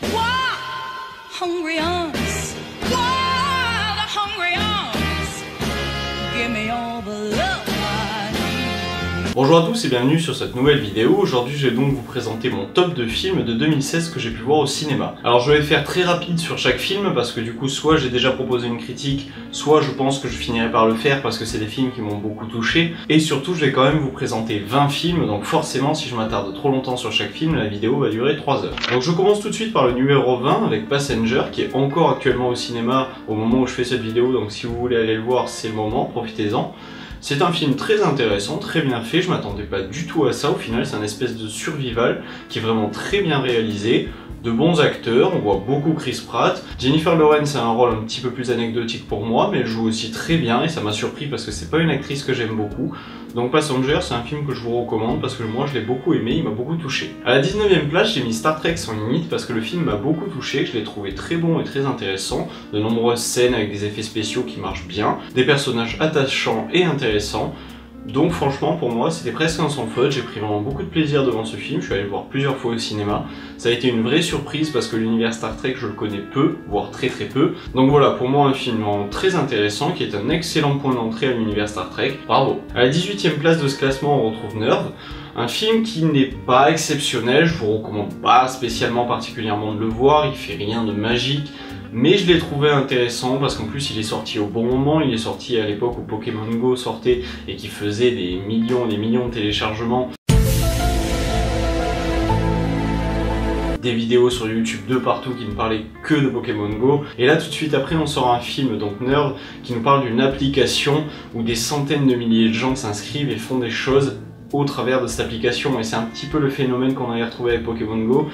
Hungry arms, wild, hungry arms. Give me all the love I need. Bonjour à tous et bienvenue sur cette nouvelle vidéo. Aujourd'hui je vais donc vous présenter mon top de films de 2016 que j'ai pu voir au cinéma. Alors je vais faire très rapide sur chaque film parce que du coup soit j'ai déjà proposé une critique, soit je pense que je finirai par le faire parce que c'est des films qui m'ont beaucoup touché. Et surtout je vais quand même vous présenter 20 films, donc forcément si je m'attarde trop longtemps sur chaque film, la vidéo va durer 3 heures. Donc je commence tout de suite par le numéro 20 avec Passenger qui est encore actuellement au cinéma au moment où je fais cette vidéo, donc si vous voulez aller le voir c'est le moment, profitez-en. C'est un film très intéressant, très bien fait, je m'attendais pas du tout à ça, au final c'est un espèce de survival qui est vraiment très bien réalisé, de bons acteurs, on voit beaucoup Chris Pratt. Jennifer Lawrence a un rôle un petit peu plus anecdotique pour moi, mais elle joue aussi très bien et ça m'a surpris parce que c'est pas une actrice que j'aime beaucoup. Donc Passenger, c'est un film que je vous recommande parce que moi je l'ai beaucoup aimé, il m'a beaucoup touché. À la 19e place, j'ai mis Star Trek sans limite parce que le film m'a beaucoup touché, que je l'ai trouvé très bon et très intéressant. De nombreuses scènes avec des effets spéciaux qui marchent bien, des personnages attachants et intéressants. Donc franchement pour moi c'était presque un sans faute, j'ai pris vraiment beaucoup de plaisir devant ce film, je suis allé le voir plusieurs fois au cinéma. Ça a été une vraie surprise parce que l'univers Star Trek je le connais peu, voire très peu. Donc voilà, pour moi un film vraiment très intéressant qui est un excellent point d'entrée à l'univers Star Trek, bravo. À la 18e place de ce classement on retrouve Nerve, un film qui n'est pas exceptionnel, je vous recommande pas spécialement particulièrement de le voir, il fait rien de magique. Mais je l'ai trouvé intéressant parce qu'en plus il est sorti au bon moment, il est sorti à l'époque où Pokémon Go sortait et qui faisait des millions de téléchargements. Des vidéos sur YouTube de partout qui ne parlaient que de Pokémon Go. Et là tout de suite après on sort un film, donc Nerve, qui nous parle d'une application où des centaines de milliers de gens s'inscrivent et font des choses au travers de cette application. Et c'est un petit peu le phénomène qu'on avait retrouvé avec Pokémon Go.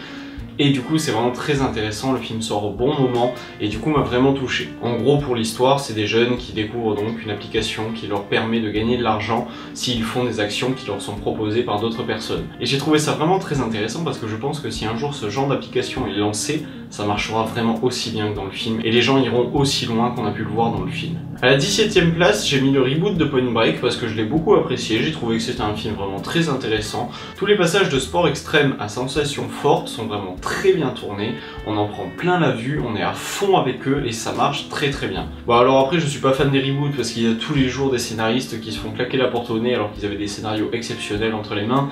Et du coup c'est vraiment très intéressant, le film sort au bon moment et du coup m'a vraiment touché. En gros pour l'histoire, c'est des jeunes qui découvrent donc une application qui leur permet de gagner de l'argent s'ils font des actions qui leur sont proposées par d'autres personnes. Et j'ai trouvé ça vraiment très intéressant parce que je pense que si un jour ce genre d'application est lancé, ça marchera vraiment aussi bien que dans le film et les gens iront aussi loin qu'on a pu le voir dans le film. À la 17e place, j'ai mis le reboot de Point Break parce que je l'ai beaucoup apprécié, j'ai trouvé que c'était un film vraiment très intéressant. Tous les passages de sport extrême à sensations fortes sont vraiment très bien tournés, on en prend plein la vue, on est à fond avec eux et ça marche très bien. Bon alors après je suis pas fan des reboots parce qu'il y a tous les jours des scénaristes qui se font claquer la porte au nez alors qu'ils avaient des scénarios exceptionnels entre les mains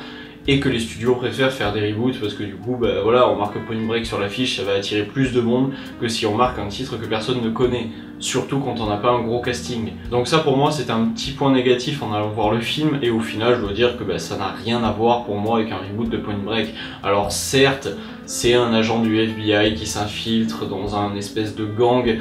et que les studios préfèrent faire des reboots parce que du coup bah voilà, on marque Point Break sur l'affiche, ça va attirer plus de monde que si on marque un titre que personne ne connaît, surtout quand on n'a pas un gros casting. Donc ça pour moi c'est un petit point négatif en allant voir le film et au final je dois dire que bah, ça n'a rien à voir pour moi avec un reboot de Point Break. Alors certes c'est un agent du FBI qui s'infiltre dans un espèce de gang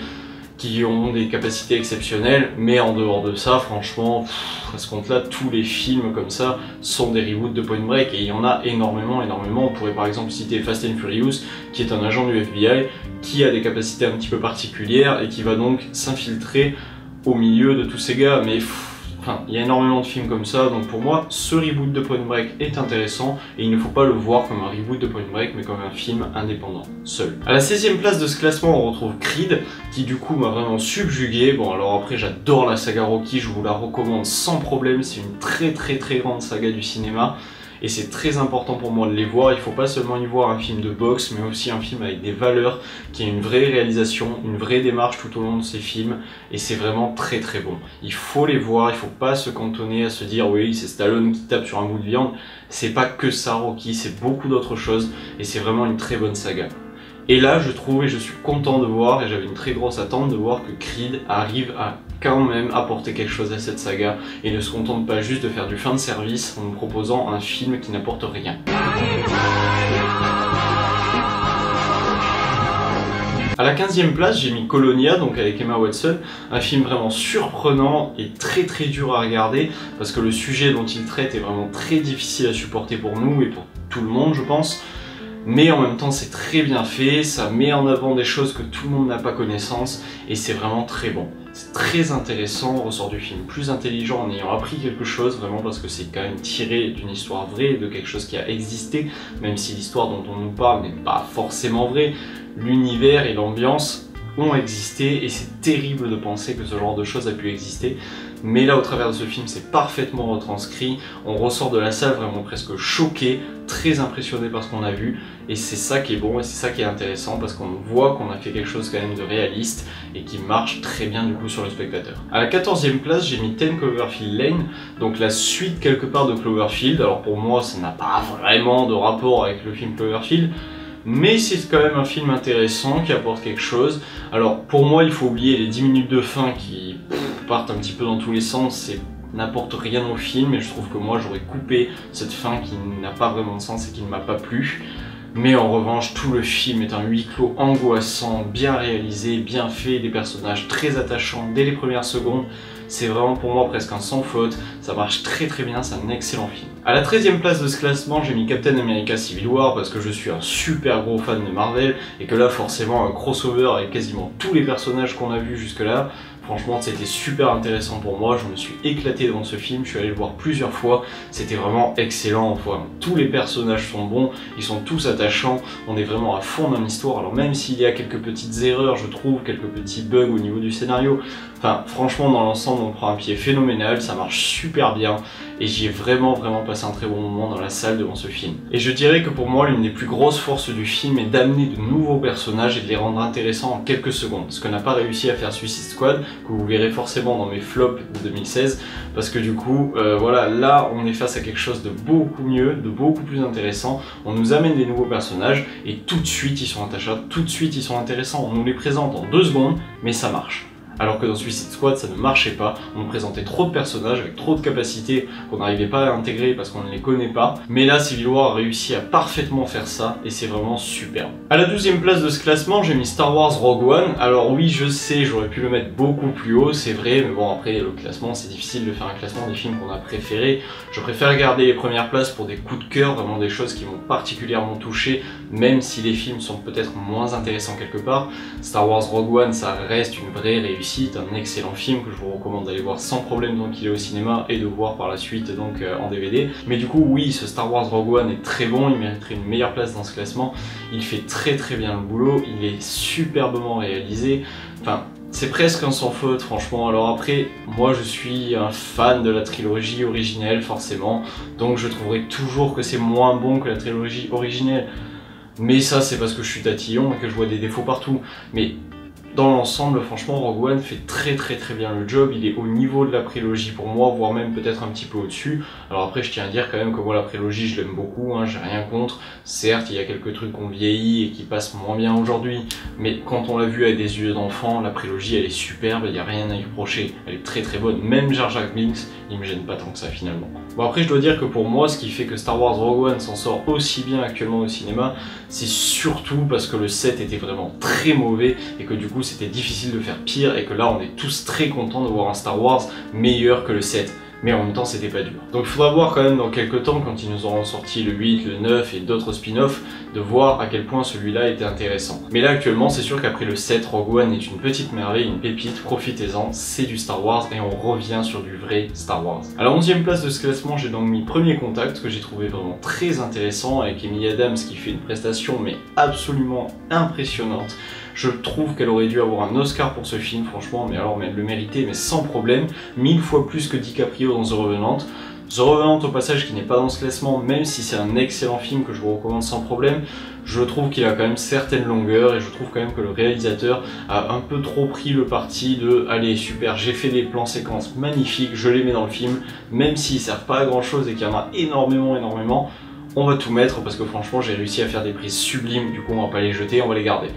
qui ont des capacités exceptionnelles, mais en dehors de ça, franchement, à ce compte-là, tous les films comme ça sont des reboots de Point Break, et il y en a énormément. On pourrait par exemple citer Fast and Furious, qui est un agent du FBI, qui a des capacités un petit peu particulières, et qui va donc s'infiltrer au milieu de tous ces gars, mais enfin, il y a énormément de films comme ça, donc pour moi, ce reboot de Point Break est intéressant et il ne faut pas le voir comme un reboot de Point Break, mais comme un film indépendant, seul. À la 16e place de ce classement, on retrouve Creed, qui du coup m'a vraiment subjugué. Bon alors après, j'adore la saga Rocky, je vous la recommande sans problème, c'est une très grande saga du cinéma. Et c'est très important pour moi de les voir, il faut pas seulement y voir un film de boxe, mais aussi un film avec des valeurs, qui a une vraie réalisation, une vraie démarche tout au long de ces films, et c'est vraiment très bon. Il faut les voir, il faut pas se cantonner à se dire oui c'est Stallone qui tape sur un bout de viande, c'est pas que ça Rocky, c'est beaucoup d'autres choses, et c'est vraiment une très bonne saga. Et là je trouve et je suis content de voir, et j'avais une très grosse attente de voir que Creed arrive à quand même apporter quelque chose à cette saga et ne se contente pas juste de faire du fan service en nous proposant un film qui n'apporte rien. À la 15e place, j'ai mis Colonia, donc avec Emma Watson, un film vraiment surprenant et très dur à regarder parce que le sujet dont il traite est vraiment très difficile à supporter pour nous et pour tout le monde je pense. Mais en même temps c'est très bien fait, ça met en avant des choses que tout le monde n'a pas connaissance et c'est vraiment très bon. C'est très intéressant, on ressort du film plus intelligent en ayant appris quelque chose, vraiment parce que c'est quand même tiré d'une histoire vraie, de quelque chose qui a existé, même si l'histoire dont on nous parle n'est pas forcément vraie. L'univers et l'ambiance ont existé et c'est terrible de penser que ce genre de choses a pu exister. Mais là, au travers de ce film, c'est parfaitement retranscrit. On ressort de la salle vraiment presque choqué, très impressionné par ce qu'on a vu. Et c'est ça qui est bon et c'est ça qui est intéressant parce qu'on voit qu'on a fait quelque chose quand même de réaliste et qui marche très bien du coup sur le spectateur. À la 14e place, j'ai mis 10 Cloverfield Lane, donc la suite quelque part de Cloverfield. Alors pour moi, ça n'a pas vraiment de rapport avec le film Cloverfield, mais c'est quand même un film intéressant qui apporte quelque chose. Alors pour moi, il faut oublier les 10 minutes de fin qui partent un petit peu dans tous les sens et n'apportent rien au film, et je trouve que moi j'aurais coupé cette fin qui n'a pas vraiment de sens et qui ne m'a pas plu. Mais en revanche, tout le film est un huis clos angoissant, bien réalisé, bien fait, des personnages très attachants dès les premières secondes. C'est vraiment pour moi presque un sans faute, ça marche très très bien, c'est un excellent film. À la 13e place de ce classement, j'ai mis Captain America Civil War parce que je suis un super gros fan de Marvel et que là forcément un crossover avec quasiment tous les personnages qu'on a vus jusque là. Franchement, c'était super intéressant pour moi, je me suis éclaté devant ce film, je suis allé le voir plusieurs fois, c'était vraiment excellent. Enfin, tous les personnages sont bons, ils sont tous attachants, on est vraiment à fond dans l'histoire. Alors même s'il y a quelques petites erreurs, je trouve, quelques petits bugs au niveau du scénario, enfin franchement dans l'ensemble on prend un pied phénoménal, ça marche super bien et j'y ai vraiment passé un très bon moment dans la salle devant ce film. Et je dirais que pour moi l'une des plus grosses forces du film est d'amener de nouveaux personnages et de les rendre intéressants en quelques secondes, ce que n'a pas réussi à faire Suicide Squad, que vous verrez forcément dans mes flops de 2016, parce que du coup voilà, là on est face à quelque chose de beaucoup mieux, de beaucoup plus intéressant. On nous amène des nouveaux personnages et tout de suite ils sont attachants, tout de suite ils sont intéressants, on nous les présente en 2 secondes mais ça marche. Alors que dans Suicide Squad ça ne marchait pas, on nous présentait trop de personnages avec trop de capacités qu'on n'arrivait pas à intégrer parce qu'on ne les connaît pas, mais là Civil War a réussi à parfaitement faire ça et c'est vraiment superbe. À la 12e place de ce classement, j'ai mis Star Wars Rogue One. Alors oui, je sais, j'aurais pu le mettre beaucoup plus haut, c'est vrai, mais bon après le classement, c'est difficile de faire un classement des films qu'on a préférés. Je préfère garder les premières places pour des coups de cœur, vraiment des choses qui m'ont particulièrement touché, même si les films sont peut-être moins intéressants quelque part. Star Wars Rogue One, ça reste une vraie réussite, un excellent film que je vous recommande d'aller voir sans problème donc il est au cinéma et de voir par la suite donc en DVD. Mais du coup oui, ce Star Wars Rogue One est très bon, il mériterait une meilleure place dans ce classement, il fait très bien le boulot, il est superbement réalisé, enfin c'est presque un sans faute franchement. Alors après, moi je suis un fan de la trilogie originelle forcément, donc je trouverai toujours que c'est moins bon que la trilogie originelle. Mais ça c'est parce que je suis tatillon et que je vois des défauts partout. Mais dans l'ensemble, franchement, Rogue One fait très bien le job, il est au niveau de la prélogie pour moi, voire même peut-être un petit peu au-dessus. Alors après, je tiens à dire quand même que moi, la prélogie, je l'aime beaucoup, hein, j'ai rien contre. Certes, il y a quelques trucs qu'on vieillit et qui passent moins bien aujourd'hui, mais quand on l'a vu avec des yeux d'enfant, la prélogie, elle est superbe, il n'y a rien à y reprocher, elle est très bonne. Même Jar Jar Binks, il me gêne pas tant que ça finalement. Bon après, je dois dire que pour moi, ce qui fait que Star Wars Rogue One s'en sort aussi bien actuellement au cinéma, c'est surtout parce que le set était vraiment très mauvais et que du coup, c'était difficile de faire pire et que là on est tous très contents de voir un Star Wars meilleur que le 7. Mais en même temps c'était pas dur. Donc il faudra voir quand même dans quelques temps, quand ils nous auront sorti le 8, le 9 et d'autres spin-offs, de voir à quel point celui-là était intéressant. Mais là actuellement c'est sûr qu'après le 7, Rogue One est une petite merveille, une pépite, profitez-en, c'est du Star Wars et on revient sur du vrai Star Wars. À la 11e place de ce classement, j'ai donc mis Premier Contact, que j'ai trouvé vraiment très intéressant, avec Amy Adams qui fait une prestation mais absolument impressionnante. Je trouve qu'elle aurait dû avoir un Oscar pour ce film, franchement, mais elle le méritait, mais sans problème, 1000 fois plus que DiCaprio dans The Revenant. The Revenant au passage qui n'est pas dans ce classement, même si c'est un excellent film que je vous recommande sans problème, je trouve qu'il a quand même certaines longueurs et je trouve quand même que le réalisateur a un peu trop pris le parti de allez super, j'ai fait des plans séquences magnifiques, je les mets dans le film, même s'ils servent pas à grand chose et qu'il y en a énormément, on va tout mettre parce que franchement j'ai réussi à faire des prises sublimes, du coup on va pas les jeter, on va les garder.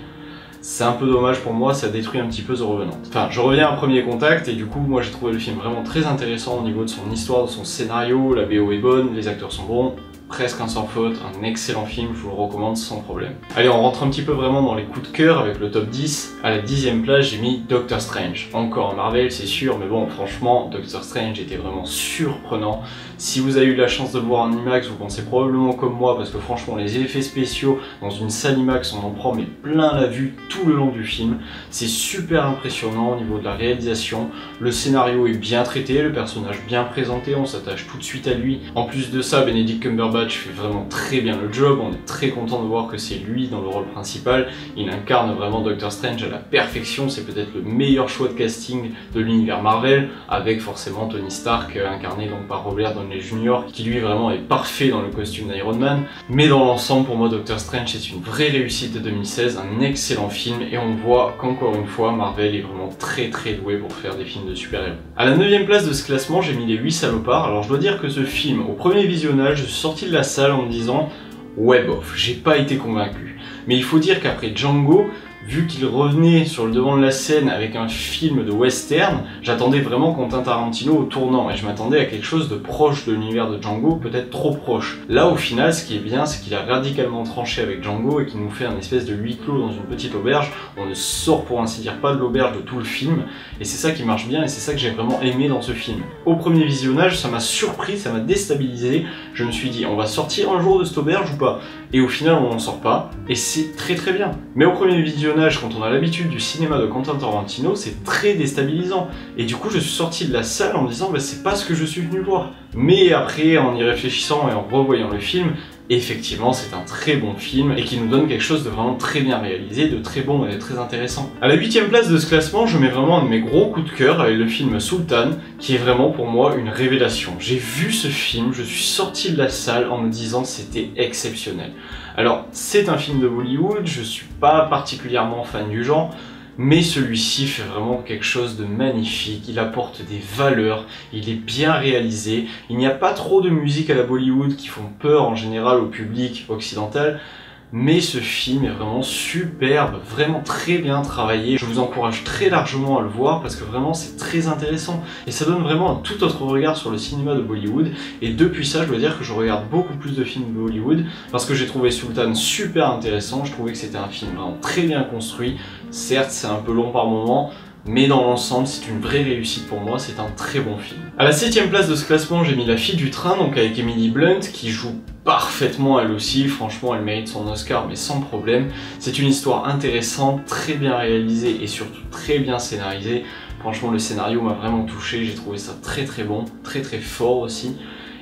C'est un peu dommage pour moi, ça détruit un petit peu The Revenant. Enfin, je reviens à Premier Contact et du coup, moi j'ai trouvé le film vraiment très intéressant au niveau de son histoire, de son scénario, la BO est bonne, les acteurs sont bons, presque un sans faute, un excellent film, je vous le recommande sans problème. Allez, on rentre un petit peu vraiment dans les coups de cœur avec le top 10. À la 10e place, j'ai mis Doctor Strange. Encore un Marvel, c'est sûr, mais bon, franchement, Doctor Strange était vraiment surprenant. Si vous avez eu la chance de le voir en IMAX, vous pensez probablement comme moi, parce que franchement, les effets spéciaux dans une salle IMAX, on en prend mais plein la vue tout le long du film. C'est super impressionnant au niveau de la réalisation. Le scénario est bien traité, le personnage bien présenté, on s'attache tout de suite à lui. En plus de ça, Benedict Cumberbatch Cumberbatch fait vraiment très bien le job, on est très content de voir que c'est lui dans le rôle principal, il incarne vraiment Doctor Strange à la perfection, c'est peut-être le meilleur choix de casting de l'univers Marvel, avec forcément Tony Stark incarné donc par Robert Downey Jr. qui lui vraiment est parfait dans le costume d'Iron Man. Mais dans l'ensemble, pour moi, Doctor Strange c'est une vraie réussite de 2016, un excellent film, et on voit qu'encore une fois Marvel est vraiment très doué pour faire des films de super-héros. À la 9ème place de ce classement, j'ai mis Les 8 salopards. Alors je dois dire que ce film, au premier visionnage, je suis sorti de la salle en me disant ouais bof, j'ai pas été convaincu. Mais il faut dire qu'après Django, vu qu'il revenait sur le devant de la scène avec un film de western, j'attendais vraiment Quentin Tarantino au tournant et je m'attendais à quelque chose de proche de l'univers de Django, peut-être trop proche. Là au final, ce qui est bien, c'est qu'il a radicalement tranché avec Django et qu'il nous fait un espèce de huis clos dans une petite auberge. On ne sort pour ainsi dire pas de l'auberge de tout le film et c'est ça qui marche bien et c'est ça que j'ai vraiment aimé dans ce film. Au premier visionnage, ça m'a surpris, ça m'a déstabilisé. Je me suis dit, on va sortir un jour de cette auberge ou pas? Et au final, on n'en sort pas et c'est très bien. Mais au premier visionnage, quand on a l'habitude du cinéma de Quentin Tarantino, c'est très déstabilisant. Et du coup, je suis sorti de la salle en me disant, bah, c'est pas ce que je suis venu voir. Mais après, en y réfléchissant et en revoyant le film, effectivement, c'est un très bon film et qui nous donne quelque chose de vraiment très bien réalisé, de très bon et de très intéressant. À la 8ème place de ce classement, je mets vraiment un de mes gros coups de cœur avec le film Sultan, qui est vraiment pour moi une révélation. J'ai vu ce film, je suis sorti de la salle en me disant c'était exceptionnel. Alors, c'est un film de Bollywood, je suis pas particulièrement fan du genre, mais celui-ci fait vraiment quelque chose de magnifique, il apporte des valeurs, il est bien réalisé, il n'y a pas trop de musique à la Bollywood qui font peur en général au public occidental, mais ce film est vraiment superbe, vraiment très bien travaillé. Je vous encourage très largement à le voir parce que vraiment c'est très intéressant et ça donne vraiment un tout autre regard sur le cinéma de Bollywood. Et depuis ça, je dois dire que je regarde beaucoup plus de films de Bollywood parce que j'ai trouvé Sultan super intéressant, je trouvais que c'était un film vraiment très bien construit. Certes, c'est un peu long par moments, mais dans l'ensemble, c'est une vraie réussite pour moi, c'est un très bon film. À la 7ème place de ce classement, j'ai mis La fille du train, donc avec Emily Blunt, qui joue parfaitement elle aussi, franchement elle mérite son Oscar mais sans problème. C'est une histoire intéressante, très bien réalisée et surtout très bien scénarisée. Franchement le scénario m'a vraiment touché, j'ai trouvé ça très bon, très fort aussi.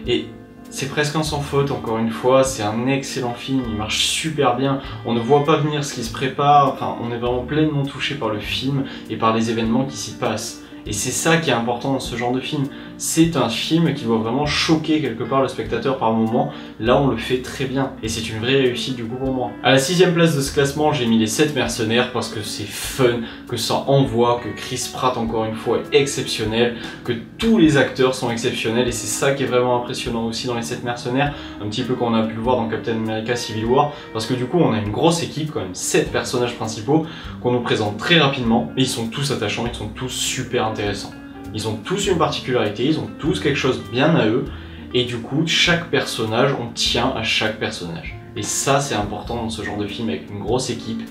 Et c'est presque un sans faute, encore une fois, c'est un excellent film, il marche super bien, on ne voit pas venir ce qui se prépare, enfin on est vraiment pleinement touché par le film et par les événements qui s'y passent. Et c'est ça qui est important dans ce genre de film. C'est un film qui doit vraiment choquer quelque part le spectateur par moment. Là, on le fait très bien. Et c'est une vraie réussite du coup pour moi. À la 6ème place de ce classement, j'ai mis Les 7 mercenaires parce que c'est fun, que ça envoie, que Chris Pratt encore une fois est exceptionnel, que tous les acteurs sont exceptionnels. Et c'est ça qui est vraiment impressionnant aussi dans Les 7 mercenaires. Un petit peu comme on a pu le voir dans Captain America Civil War. Parce que du coup, on a une grosse équipe, quand même 7 personnages principaux qu'on nous présente très rapidement. Et ils sont tous attachants, ils sont tous super intéressants. Ils ont tous une particularité, ils ont tous quelque chose bien à eux, et du coup, chaque personnage, on tient à chaque personnage. Et ça, c'est important dans ce genre de film avec une grosse équipe.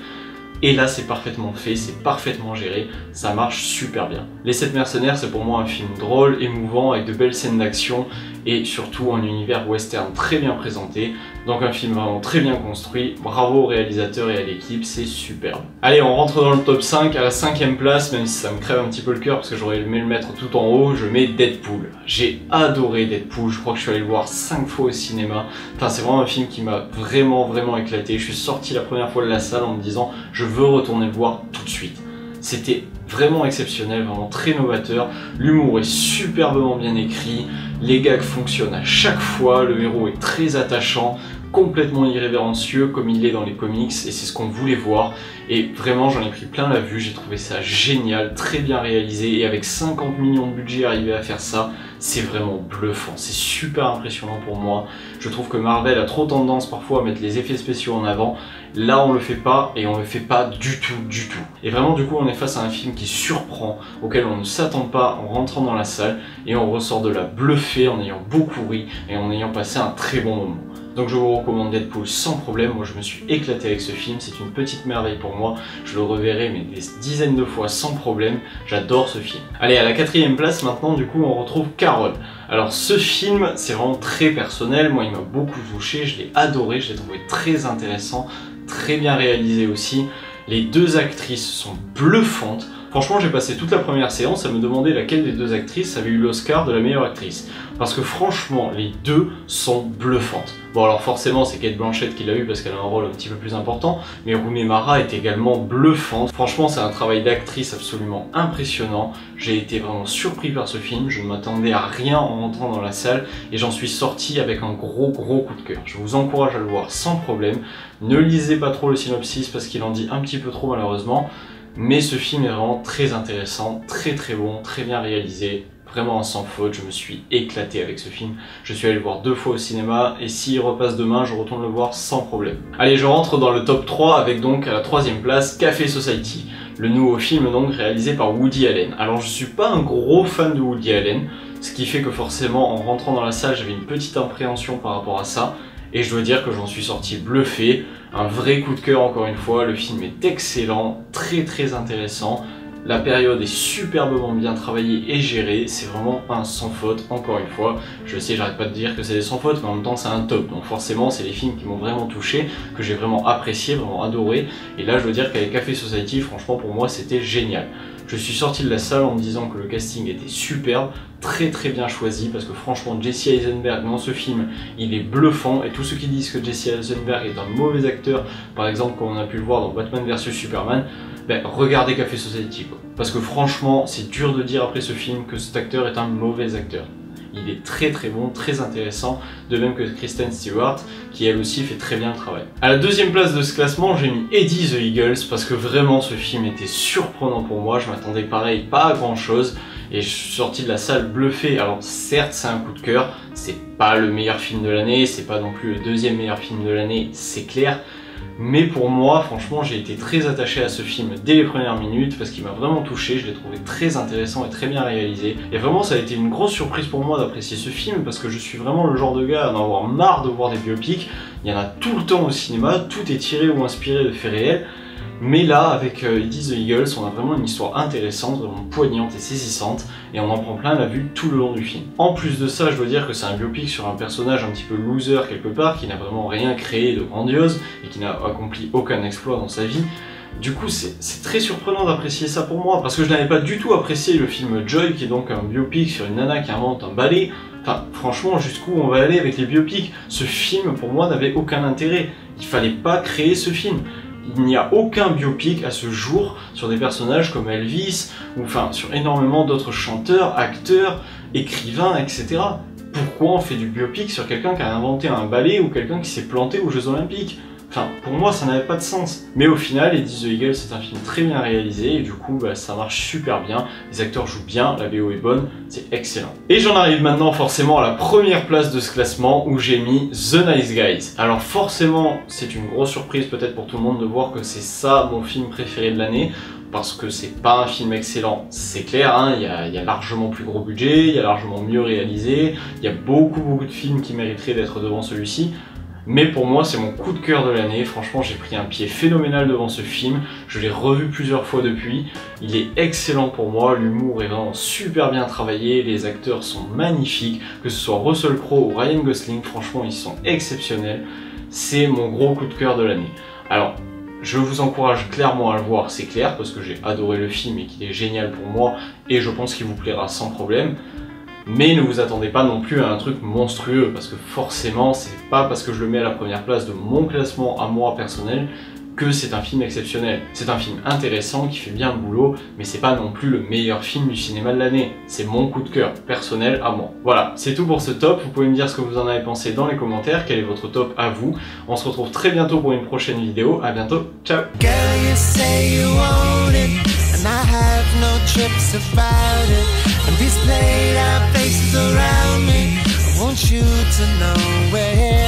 Et là, c'est parfaitement fait, c'est parfaitement géré, ça marche super bien. Les 7 mercenaires, c'est pour moi un film drôle, émouvant, avec de belles scènes d'action, et surtout un univers western très bien présenté. Donc un film vraiment très bien construit, bravo au réalisateur et à l'équipe, c'est superbe. Allez, on rentre dans le top 5, à la 5ème place, même si ça me crève un petit peu le cœur parce que j'aurais aimé le mettre tout en haut, je mets Deadpool. J'ai adoré Deadpool, je crois que je suis allé le voir 5 fois au cinéma. Enfin, c'est vraiment un film qui m'a vraiment éclaté. Je suis sorti la première fois de la salle en me disant, je veux retourner le voir tout de suite. C'était vraiment exceptionnel, vraiment très novateur, l'humour est superbement bien écrit, les gags fonctionnent à chaque fois, le héros est très attachant, complètement irrévérencieux comme il l'est dans les comics et c'est ce qu'on voulait voir et vraiment j'en ai pris plein la vue, j'ai trouvé ça génial, très bien réalisé et avec 50 millions de budget arriver à faire ça, c'est vraiment bluffant, c'est super impressionnant pour moi. Je trouve que Marvel a trop tendance parfois à mettre les effets spéciaux en avant, là on le fait pas et on le fait pas du tout. Et vraiment du coup on est face à un film qui surprend, auquel on ne s'attend pas en rentrant dans la salle et on ressort de là bluffé en ayant beaucoup ri et en ayant passé un très bon moment. Donc je vous recommande Deadpool sans problème, moi je me suis éclaté avec ce film, c'est une petite merveille pour moi, je le reverrai mais des dizaines de fois sans problème, j'adore ce film. Allez, à la 4ème place maintenant du coup on retrouve Carol. Alors ce film c'est vraiment très personnel, moi il m'a beaucoup touché, je l'ai adoré, je l'ai trouvé très intéressant, très bien réalisé aussi. Les deux actrices sont bluffantes, Franchement, j'ai passé toute la première séance à me demander laquelle des deux actrices avait eu l'Oscar de la meilleure actrice. Parce que franchement, les deux sont bluffantes. Bon alors forcément c'est Cate Blanchett qui l'a eu parce qu'elle a un rôle un petit peu plus important, mais Rooney Mara est également bluffante. Franchement c'est un travail d'actrice absolument impressionnant. J'ai été vraiment surpris par ce film, je ne m'attendais à rien en rentrant dans la salle et j'en suis sorti avec un gros coup de cœur. Je vous encourage à le voir sans problème. Ne lisez pas trop le synopsis parce qu'il en dit un petit peu trop malheureusement, mais ce film est vraiment très intéressant, très bon, très bien réalisé. Vraiment sans faute, je me suis éclaté avec ce film. Je suis allé le voir 2 fois au cinéma et s'il repasse demain, je retourne le voir sans problème. Allez, je rentre dans le top 3 avec donc à la 3ème place Café Society, le nouveau film donc réalisé par Woody Allen. Alors je suis pas un gros fan de Woody Allen, ce qui fait que forcément en rentrant dans la salle j'avais une petite appréhension par rapport à ça. Et je dois dire que j'en suis sorti bluffé, un vrai coup de cœur encore une fois, le film est excellent, très intéressant. La période est superbement bien travaillée et gérée, c'est vraiment un sans faute, encore une fois. Je sais, j'arrête pas de dire que c'est des sans faute, mais en même temps c'est un top. Donc forcément, c'est les films qui m'ont vraiment touché, que j'ai vraiment apprécié, vraiment adoré. Et là, je dois dire qu'avec Café Society, franchement, pour moi, c'était génial. Je suis sorti de la salle en me disant que le casting était superbe, très bien choisi, parce que franchement, Jesse Eisenberg dans ce film, il est bluffant, et tous ceux qui disent que Jesse Eisenberg est un mauvais acteur, par exemple, comme on a pu le voir dans Batman vs Superman, ben, regardez Café Society, quoi. Parce que franchement, c'est dur de dire après ce film que cet acteur est un mauvais acteur. Il est très bon, très intéressant, de même que Kristen Stewart, qui elle aussi fait très bien le travail. À la 2ème place de ce classement, j'ai mis Eddie the Eagles, parce que vraiment ce film était surprenant pour moi, je m'attendais pareil pas à grand chose, et je suis sorti de la salle bluffé. Alors certes c'est un coup de cœur, c'est pas le meilleur film de l'année, c'est pas non plus le 2e meilleur film de l'année, c'est clair. Mais pour moi, franchement, j'ai été très attaché à ce film dès les premières minutes parce qu'il m'a vraiment touché, je l'ai trouvé très intéressant et très bien réalisé. Et vraiment, ça a été une grosse surprise pour moi d'apprécier ce film parce que je suis vraiment le genre de gars à en avoir marre de voir des biopics. Il y en a tout le temps au cinéma, tout est tiré ou inspiré de faits réels. Mais là, avec Eddie the Eagles, on a vraiment une histoire intéressante, vraiment poignante et saisissante, et on en prend plein la vue tout le long du film. En plus de ça, je dois dire que c'est un biopic sur un personnage un petit peu loser quelque part, qui n'a vraiment rien créé de grandiose, et qui n'a accompli aucun exploit dans sa vie. Du coup, c'est très surprenant d'apprécier ça pour moi, parce que je n'avais pas du tout apprécié le film Joy, qui est donc un biopic sur une nana qui invente un ballet. Enfin, franchement, jusqu'où on va aller avec les biopics? Ce film, pour moi, n'avait aucun intérêt. Il fallait pas créer ce film. Il n'y a aucun biopic à ce jour sur des personnages comme Elvis, ou enfin sur énormément d'autres chanteurs, acteurs, écrivains, etc. Pourquoi on fait du biopic sur quelqu'un qui a inventé un ballet ou quelqu'un qui s'est planté aux Jeux Olympiques? Enfin, pour moi, ça n'avait pas de sens. Mais au final, Eddie the Eagles, c'est un film très bien réalisé, et du coup, bah, ça marche super bien. Les acteurs jouent bien, la BO est bonne, c'est excellent. Et j'en arrive maintenant forcément à la 1ère place de ce classement, où j'ai mis The Nice Guys. Alors forcément, c'est une grosse surprise peut-être pour tout le monde de voir que c'est ça mon film préféré de l'année. Parce que c'est pas un film excellent, c'est clair, hein, il y a largement plus gros budget, il y a largement mieux réalisé, il y a beaucoup de films qui mériteraient d'être devant celui-ci. Mais pour moi, c'est mon coup de cœur de l'année. Franchement, j'ai pris un pied phénoménal devant ce film. Je l'ai revu plusieurs fois depuis. Il est excellent pour moi. L'humour est vraiment super bien travaillé. Les acteurs sont magnifiques. Que ce soit Russell Crowe ou Ryan Gosling, franchement, ils sont exceptionnels. C'est mon gros coup de cœur de l'année. Alors, je vous encourage clairement à le voir, c'est clair, parce que j'ai adoré le film et qu'il est génial pour moi. Et je pense qu'il vous plaira sans problème. Mais ne vous attendez pas non plus à un truc monstrueux, parce que forcément, c'est pas parce que je le mets à la 1ère place de mon classement à moi personnel que c'est un film exceptionnel. C'est un film intéressant, qui fait bien le boulot, mais c'est pas non plus le meilleur film du cinéma de l'année. C'est mon coup de cœur personnel à moi. Voilà, c'est tout pour ce top. Vous pouvez me dire ce que vous en avez pensé dans les commentaires, quel est votre top à vous. On se retrouve très bientôt pour une prochaine vidéo. À bientôt, ciao! And I have no trips about it. And these played out faces around me, I want you to know where